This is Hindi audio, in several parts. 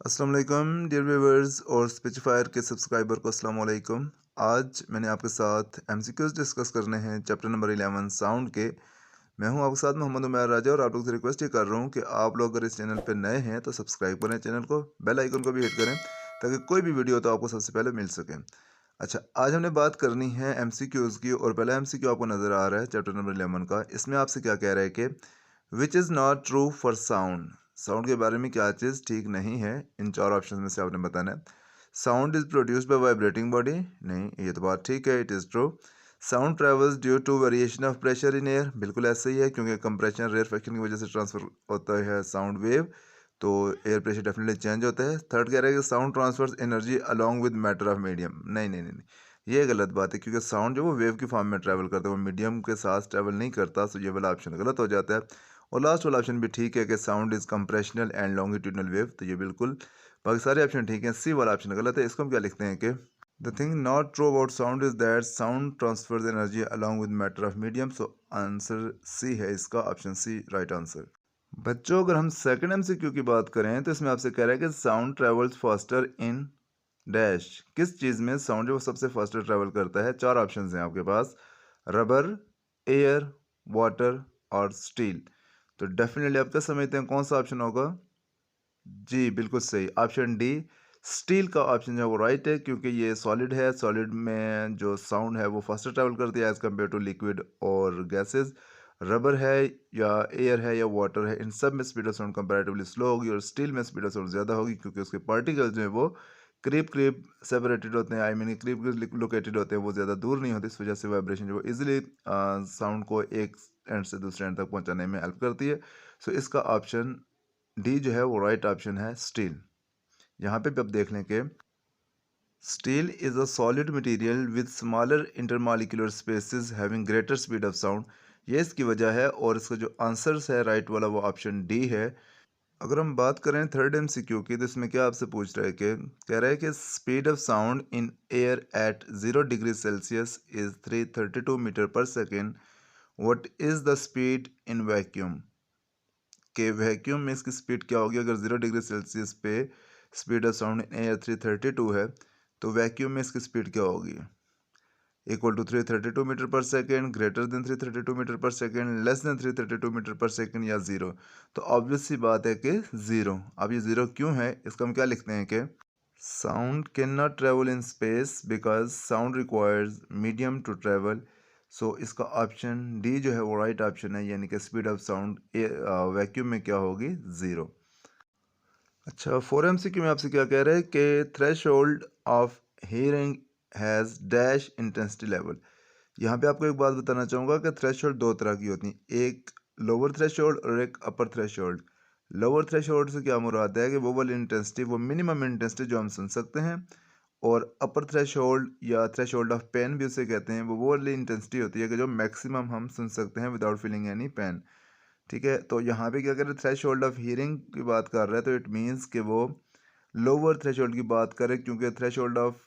अस्सलाम वालेकुम डियर व्यूवर्स और स्पेसिफायर के सब्सक्राइबर को अस्सलाम वालेकुम। आज मैंने आपके साथ एमसीक्यूज डिस्कस करने हैं चैप्टर नंबर 11 साउंड के। मैं हूं आपके साथ मोहम्मद उमैर राजा और आप लोग से रिक्वेस्ट ये कर रहा हूं कि आप लोग अगर इस चैनल पे नए हैं तो सब्सक्राइब करें चैनल को, बेल आइकन को भी हिट करें ताकि कोई भी वीडियो तो आपको सबसे पहले मिल सके। अच्छा, आज हमने बात करनी है एमसीक्यूज की और पहला एमसीक्यू आपको नज़र आ रहा है चैप्टर नंबर 11 का। इसमें आपसे क्या कह रहा है कि which is not true for sound. Sound के बारे में क्या चीज़ ठीक नहीं है, इन चार ऑप्शन में से आपने बताना है। Sound is produced by vibrating body, नहीं ये तो बात ठीक है, it is true. Sound travels due to variation of pressure in air, बिल्कुल ऐसा ही है क्योंकि कंप्रेशन रेयरफेक्शन की वजह से ट्रांसफर होता है साउंड वेव, तो एयर प्रेशर डेफिनेटली चेंज होता है। थर्ड कह रहा है कि sound transfers energy along with matter of medium, नहीं नहीं नहीं नहीं, ये गलत बात है क्योंकि साउंड जो वो वेव की फॉर्म में ट्रैवल करता है, वो मीडियम के साथ ट्रैवल नहीं करता, तो ये वाला ऑप्शन गलत हो जाता है। और लास्ट वाला ऑप्शन भी ठीक है कि sound is compressional and longitudinal wave, तो ये बिल्कुल, बाकी सारे ऑप्शन ठीक हैं। सी वाला ऑप्शन गलत है। इसको हम क्या लिखते हैं कि the thing not true about sound is that sound transfers energy along with matter of medium, so answer C है इसका, ऑप्शन सी राइट आंसर। बच्चों, अगर हम सेकंड एमसीक्यू की बात करें तो इसमें आपसे कह रहा है कि sound travels faster in dash, किस चीज़ में साउंड जो वो सबसे फास्टर ट्रैवल करता है। चार ऑप्शंस हैं आपके पास, रबर, एयर, वाटर और स्टील। तो डेफिनेटली आप क्या समझते हैं कौन सा ऑप्शन होगा? जी बिल्कुल सही, ऑप्शन डी स्टील का ऑप्शन जो है वो राइट है क्योंकि ये सॉलिड है। सॉलिड में जो साउंड है वो फास्टर ट्रैवल करती है एज कम्पेयर टू लिक्विड और गैसेस। रबर है या एयर है या वाटर है, इन सब में speed of sound comparatively slow होगी और स्टील में स्पीड ऑफ साउंड ज़्यादा होगी क्योंकि उसके पार्टिकल्स जो है वो करीब करीब सेपरेटेड होते हैं, आई मीन करीब करीब लोकेटेड होते हैं, वो ज़्यादा दूर नहीं होते। इस वजह से वाइब्रेशन जो वो इजीली साउंड को एक एंड से दूसरे एंड तक पहुंचाने में हेल्प करती है। सो इसका ऑप्शन डी जो है वो राइट ऑप्शन है, स्टील। यहाँ पे भी आप देख लें कि steel is a solid material with smaller intermolecular spaces having greater speed of sound, ये इसकी वजह है। और इसका जो आंसर है राइट वाला वो ऑप्शन डी है। अगर हम बात करें थर्ड एमसीक्यू की तो इसमें क्या आपसे पूछ रहा है कि कह रहा है कि speed of sound in air at 0 degree Celsius is 332 meter per second, what is the speed in vacuum. कि वैक्यूम में इसकी स्पीड क्या होगी अगर 0 डिग्री सेल्सियस पे speed of sound in air 332 है, तो वैक्यूम में इसकी स्पीड क्या होगी? Equal to 332 meter per second, greater than 332 meter per second, less than 332 meter per second या ज़ीरो। तो ऑब्वियस सी बात है कि ज़ीरो। अब ये ज़ीरो क्यों है, इसका हम क्या लिखते हैं कि sound can not travel in space because sound requires medium to travel. So इसका ऑप्शन डी जो है वो राइट ऑप्शन है, यानी कि स्पीड ऑफ साउंड वैक्यूम में क्या होगी? ज़ीरो। अच्छा, 4 MCQ में आपसे क्या कह रहा है कि threshold of hearing has dash intensity level. यहाँ पे आपको एक बात बताना चाहूँगा कि थ्रेश होल्ड दो तरह की होती हैं, एक लोअर थ्रेश होल्ड और एक upper threshold. Lower threshold से क्या मुराद है कि वो वाली इंटेंसिटी, वो मिनिमम इंटेंसिटी जो हम सुन सकते हैं, और अपर थ्रेश होल्ड या थ्रेश होल्ड ऑफ पेन भी उसे कहते हैं, वो वाली इंटेंसिटी होती है कि जो मैक्सिमम हम सुन सकते हैं विदाउट फीलिंग एनी पेन। ठीक है, तो यहाँ पे क्या कर रहे हैं, थ्रेश होल्ड ऑफ हियरिंग की बात कर रहे हैं, तो इट मीन्स कि वो लोअर थ्रेश होल्ड की बात करें क्योंकि थ्रेश होल्ड ऑफ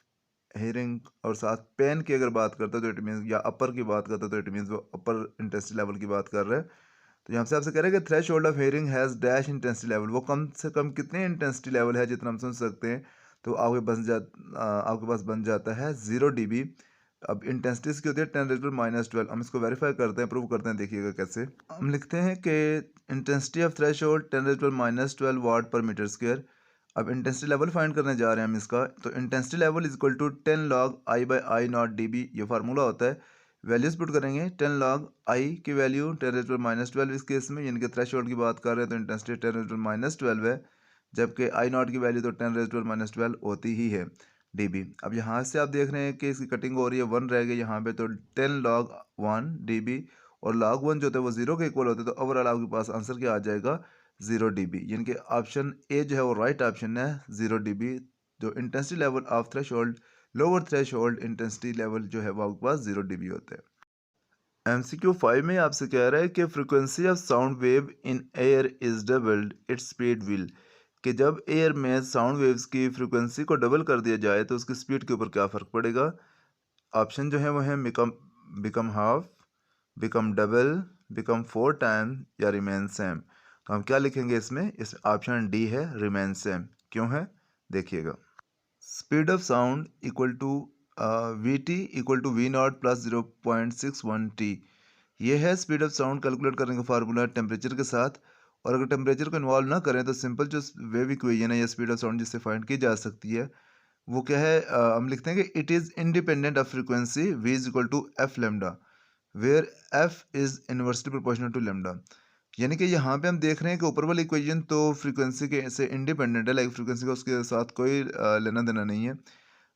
हियरिंग और साथ पेन की अगर बात करते हैं तो इट मीन्स, या अपर की बात करते हैं तो इट मीन्स वो अपर इंटेंसिटी लेवल की बात कर रहे हैं। तो यहाँ से आपसे कह रहे हैं कि threshold of hearing has dash intensity level, वो कम से कम कितने इंटेंसिटी लेवल है जितना हम सुन सकते हैं। तो आपके पास बन जाता है 0 dB। अब इंटेंसिटी इसकी होती है 10⁻⁻12। हम इसको वेरीफाई करते हैं, प्रूव करते हैं, देखिएगा कैसे। हम लिखते हैं कि intensity of threshold 10⁻12 watt per metre square. अब इंटेंसिटी लेवल फाइंड करने जा रहे हैं हम इसका, तो intensity level is equal to 10 log I/I0 dB, ये फार्मूला होता है। वैल्यूज पुट करेंगे, 10 log I की वैल्यू 10⁻12 इस केस में, यानी कि थ्रेश होल्ड की बात कर रहे हैं तो इंटेंसिटी 10⁻12 है, जबकि I0 की वैल्यू तो 10⁻12 होती ही है dB। अब यहाँ से आप देख रहे हैं कि इसकी कटिंग हो रही है, 1 रह गई यहाँ पे, तो 10 log 1 dB, और log 1 जो होता है वो 0 के इक्वल होता है, तो ओवरऑल आपके पास आंसर क्या आ जाएगा? 0 dB, यानी कि ऑप्शन ए जो है वो राइट ऑप्शन है, 0 dB। जो intensity level of threshold, lower threshold intensity level जो है वो आपके पास 0 dB होता है। MCQ 5 में आपसे कह रहा है कि frequency of sound wave in air is doubled its speed will, कि जब एयर में साउंड वेव्स की फ्रिक्वेंसी को डबल कर दिया जाए तो उसकी स्पीड के ऊपर क्या फ़र्क पड़ेगा। ऑप्शन जो है वो है become half, become double, become 4 time या रिमेन सेम। तो हम क्या लिखेंगे इसमें, इस ऑप्शन डी है, रिमेन सेम। क्यों है देखिएगा। Speed of sound equal to V T equal to V naught plus 0.61 T. ये है स्पीड ऑफ साउंड कैलकुलेट करने का फार्मूला टेम्परेचर के साथ। और अगर टेम्परेचर को इन्वॉल्व ना करें तो सिंपल जो वेव इक्वेशन है या स्पीड ऑफ साउंड जिससे फाइंड की जा सकती है वो क्या है, हम लिखते हैं कि it is independent of frequency V is equal to F lambda where F is inversely proportional to lambda. यानी कि यहाँ पे हम देख रहे हैं कि ऊपर वाली इक्वेशन तो फ्रीक्वेंसी के से इंडिपेंडेंट है, लाइक फ्रीक्वेंसी का उसके साथ कोई लेना देना नहीं है।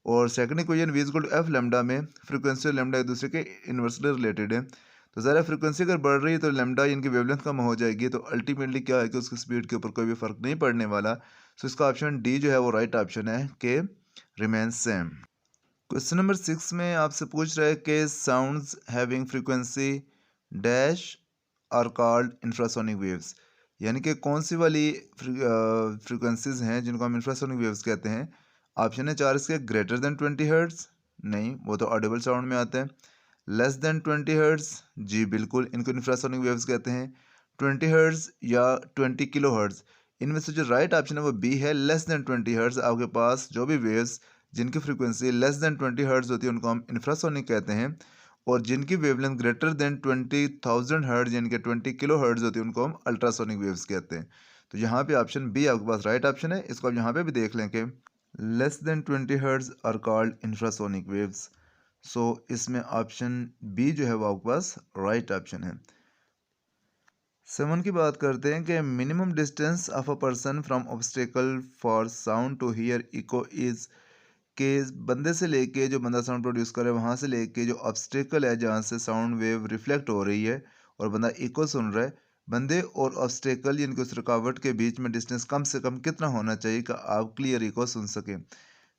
और second equation V is equal to F lambda में फ्रीक्वेंसी और लेमडा एक दूसरे के इन्वर्सली रिलेटेड है। तो ज़रा फ्रीक्वेंसी अगर बढ़ रही है तो लेमडा इनकी वेवलेंथ कम हो जाएगी, तो अल्टीमेटली क्या है कि उसकी स्पीड के ऊपर कोई भी फर्क नहीं पड़ने वाला। सो इसका ऑप्शन डी जो है वो राइट ऑप्शन है के रिमेन्स सेम। क्वेश्चन नंबर 6 में आपसे पूछ रहा है कि sounds having frequency dash are called infrasonic waves. यानी कि कौन सी वाली फ्रीक्वेंसीज हैं जिनको हम इंफ्रासोनिक वेव्स कहते हैं। ऑप्शन है 4 इसके, ग्रेटर देन 20 हर्ट्ज, नहीं वो तो ऑडिबल साउंड में आता है। लेस देन 20 हर्ट्ज, जी बिल्कुल इनको इंफ्रासोनिक वेव्स कहते हैं। 20 हर्ट्ज या 20 किलो हर्ट्ज, इनमें से जो राइट ऑप्शन है वो बी है, लेस देन 20 हर्ट्ज। आपके पास जो भी वेव्स जिनकी फ्रीक्वेंसी लेस देन 20 हर्ट्ज होती है उनको हम इंफ्रासोनिक कहते हैं, और जिनकी वेवलेंथ ग्रेटर देन 20,000 हर्ट्ज यानी कि 20 किलो हर्ट्ज होती है उनको हम अल्ट्रासोनिक वेव्स कहते हैं। तो यहाँ पे ऑप्शन बी आपके पास राइट ऑप्शन है। इसको आप यहाँ पे भी देख लें कि less than 20 hertz are called infrasonic waves. So इसमें ऑप्शन बी जो है वो आपके पास राइट ऑप्शन है। 7 की बात करते हैं कि minimum distance of a person from obstacle for sound to hear echo is, के बंदे से लेके जो बंदा साउंड प्रोड्यूस करे वहाँ से लेके जो ऑब्स्टेकल है जहाँ से साउंड वेव रिफ्लेक्ट हो रही है और बंदा इको सुन रहा है, बंदे और ऑब्स्टेकल यानी कि उस रुकावट के बीच में डिस्टेंस कम से कम कितना होना चाहिए कि आप क्लियर इको सुन सकें।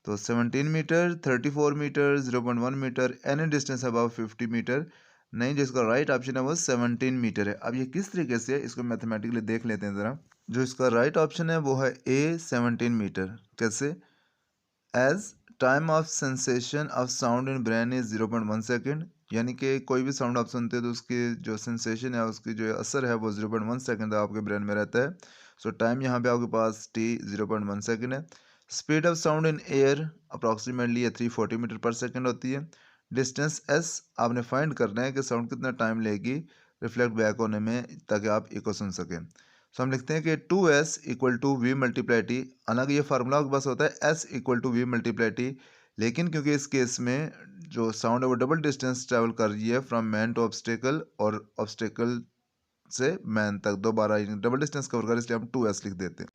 तो 17 metre, 34 metre, 0.1 metre, any distance above 50 metre, नहीं जिसका राइट ऑप्शन है वो 17 मीटर है। अब ये किस तरीके से है इसको मैथमेटिकली देख लेते हैं ज़रा। जो इसका राइट ऑप्शन है वो है ए 17 मीटर। कैसे? As time of sensation of sound in brain is 0.1 second, यानी कि कोई भी साउंड आप सुनते हो तो उसकी जो सेंसेशन है उसकी जो असर है वो 0.1 सेकेंड तक आपके ब्रेन में रहता है। सो टाइम यहाँ पे आपके पास टी 0.1 सेकेंड है। Speed of sound in air approximately 340 metre per second होती है। डिस्टेंस एस आपने फाइंड करना है कि साउंड कितना टाइम लेगी रिफ्लेक्ट बैक होने में ताकि आप इको सुन सकें। सो हम लिखते हैं कि 2s equal to V multiply T. हालांकि ये फार्मूला आपके पास होता है s equal to V multiply T, लेकिन क्योंकि इस केस में जो साउंड है वो डबल डिस्टेंस ट्रैवल कर रही है फ्रॉम मैन टू ऑब्स्टेकल और ऑब्स्टेकल से मैन तक दोबारा डबल डिस्टेंस कवर कर, इसलिए हम 2s लिख देते हैं।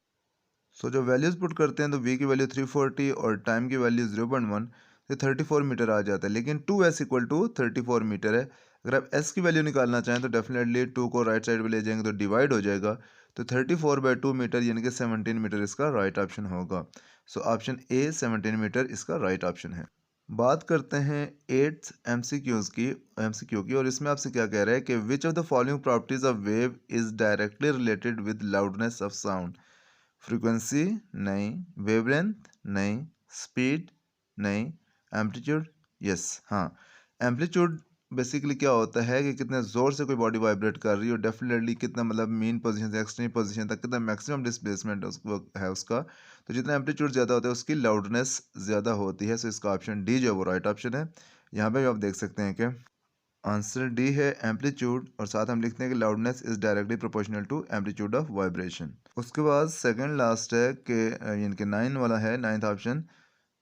सो जो वैल्यूज़ पुट करते हैं तो v की वैल्यू 340 और टाइम की वैल्यू 0.1, तो 34 मीटर आ जाता है, लेकिन 2s इक्वल टू 34 मीटर है। अगर आप s की वैल्यू निकालना चाहें तो डेफिनेटली 2 को राइट साइड पे ले जाएंगे तो डिवाइड हो जाएगा, तो 34/2 मीटर यानी कि 17 मीटर इसका राइट ऑप्शन होगा। सो ऑप्शन ए 17 मीटर इसका राइट ऑप्शन है। बात करते हैं 8th एमसीक्यू की, और इसमें आपसे क्या कह रहा है कि which of the following properties of wave is directly related with loudness of sound. Frequency नहीं, वेवलेंथ नहीं, स्पीड नहीं, एम्पलीट्यूड यस हाँ। एम्पलीट्यूड बेसिकली क्या होता है कि कितने ज़ोर से कोई बॉडी वाइब्रेट कर रही है और डेफिनेटली कितना मतलब मीन पोजीशन से एक्सट्रीम पोजीशन तक कितना मैक्सिमम डिस्प्लेसमेंट उसको है उसका। तो जितना एम्पलीट्यूड ज़्यादा होता है उसकी लाउडनेस ज़्यादा होती है। सो इसका ऑप्शन डी जो है वो राइट ऑप्शन है। यहाँ पे भी आप देख सकते हैं कि आंसर डी है एम्पलीट्यूड, और साथ हम लिखते हैं कि loudness is directly proportional to amplitude of vibration. उसके बाद सेकंड लास्ट है कि यानी कि 9 वाला है, 9th ऑप्शन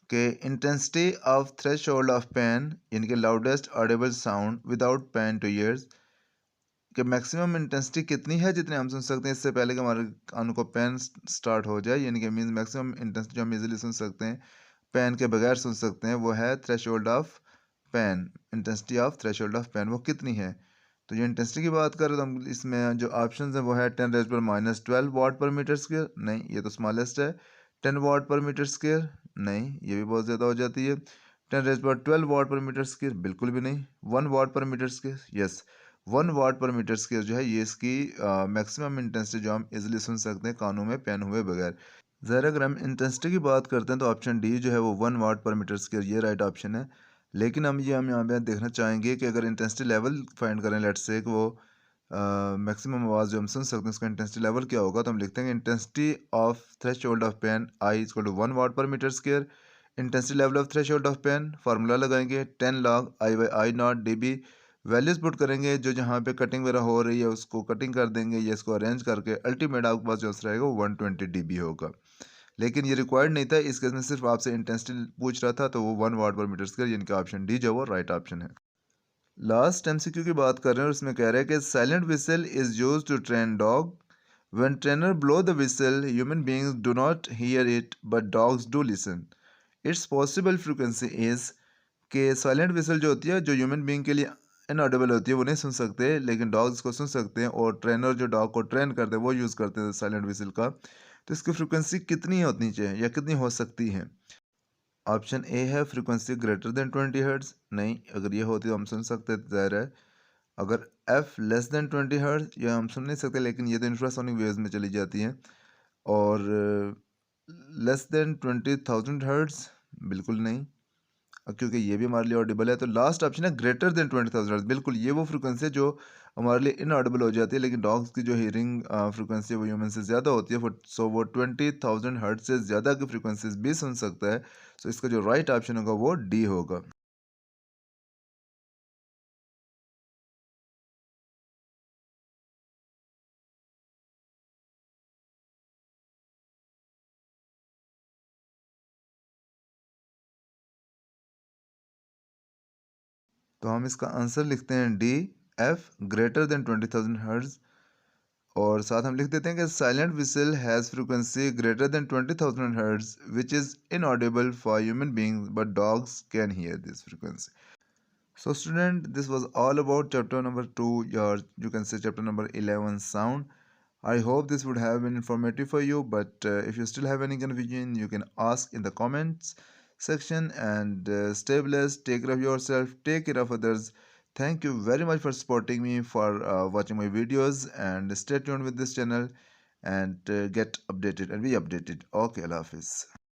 के intensity of threshold of pain यानी कि loudest audible sound without pain to ears, कि मैक्सिमम इंटेंसिटी कितनी है जितने हम सुन सकते हैं इससे पहले कि हमारे कानों को पेन स्टार्ट हो जाए, यानी कि मीन्स मैक्सिमम इंटेंसिटी जो हम इजीली सुन सकते हैं पेन के बगैर सुन सकते हैं वो है threshold of pain. Intensity of threshold of pain वो कितनी है? तो ये इंटेंसिटी की बात करें तो हम इसमें जो ऑप्शन है वो है 10⁻12 वाट पर मीटर स्क्वायर, नहीं ये तो स्मॉलेस्ट है। 10 वाट पर मीटर स्क्वायर, नहीं ये भी बहुत ज़्यादा हो जाती है। 10⁻12 वाट पर मीटर स्क्वायर, बिल्कुल भी नहीं। 1 watt per metre square, yes 1 watt per metre square जो है ये इसकी मैक्सिमम इंटेंसिटी जो हम इजीली सुन सकते हैं कानों में पेन हुए बगैर। ज़रा अगर हम इंटेंसिटी की बात करते हैं तो ऑप्शन डी जो है वो 1 वाट पर मीटर स्क्वायर ये राइट ऑप्शन है। लेकिन हम यहाँ पे देखना चाहेंगे कि अगर इंटेंसिटी लेवल फाइंड करें, लेट्स से कि वो मैक्सिमम आवाज़ जो हम सुन सकते हैं उसका इंटेंसिटी लेवल क्या होगा, तो हम लिखते हैं intensity of threshold of pain I equal to 1 watt per metre square. Intensity level of threshold of pain formula लगाएंगे 10 log I by I naught D B. Values put करेंगे, जो जहाँ पे कटिंग वगैरह हो रही है उसको कटिंग कर देंगे या इसको अरेंज करके अल्टीमेट आपके पास जो आंसर रहेगा वो 120 dB होगा। लेकिन ये रिक्वायर्ड नहीं था, इस केस में सिर्फ आपसे इंटेंसिटी पूछ रहा था, तो वो 1 वाट पर मीटर स्क्वायर, यानी कि ऑप्शन डी जो वो राइट ऑप्शन है। लास्ट एमसीक्यू की बात कर रहे हैं और उसमें कह रहे हैं कि silent whistle is use to train dog. When trainer blow the whistle human beings do not hear it but dogs do listen. It's possible frequency is कि साइलेंट विसल जो होती है, जो ह्यूमन बीइंग के लिए इनऑडिबल होती है, वो नहीं सुन सकते, लेकिन डॉग्स को सुन सकते हैं, और ट्रेनर जो डॉग को ट्रेन करते हैं वो यूज़ करते हैं साइलेंट विसल का। तो इसकी फ्रीक्वेंसी कितनी होनी चाहिए या कितनी हो सकती है? ऑप्शन ए है फ्रीक्वेंसी ग्रेटर देन 20 हर्ट्ज। नहीं, अगर ये होती तो हम सुन सकते थे, ज़ाहिर है। अगर एफ लेस देन 20 हर्ट्ज, ये हम सुन नहीं सकते, लेकिन ये तो इंफ्रासोनिक वेव्स में चली जाती हैं। और लेस देन 20,000 हर्ट्ज, बिल्कुल नहीं, क्योंकि ये भी हमारे लिए ऑडिबल है। तो लास्ट ऑप्शन है ग्रेटर देन 20,000 हर्ट्ज। बिल्कुल, ये वो फ्रीक्वेंसी है जो हमारे लिए इनऑडिबल हो जाती है, लेकिन डॉग्स की जो हियरिंग फ्रीक्वेंसी है वो ह्यूमन से ज़्यादा होती है। सो वो 20,000 हर्ट्ज से ज़्यादा की फ्रीक्वेंसीज भी सुन सकता है। सो इसका जो राइट ऑप्शन होगा वो डी होगा। तो हम इसका आंसर लिखते हैं D, F greater than 20,000 hertz. और साथ हम लिख देते हैं कि silent whistle has frequency greater than 20,000 hertz which is inaudible for human beings but dogs can hear this frequency. So student, this was all about chapter number 2, or you can say chapter number 11, sound. I hope this would have been informative for you, but if you still have any confusion, you can ask in the comments section. And stay blessed, take care of yourself, take care of others. Thank you very much for supporting me, for watching my videos, and stay tuned with this channel and get updated and be updated. Okay, Allah Hafiz.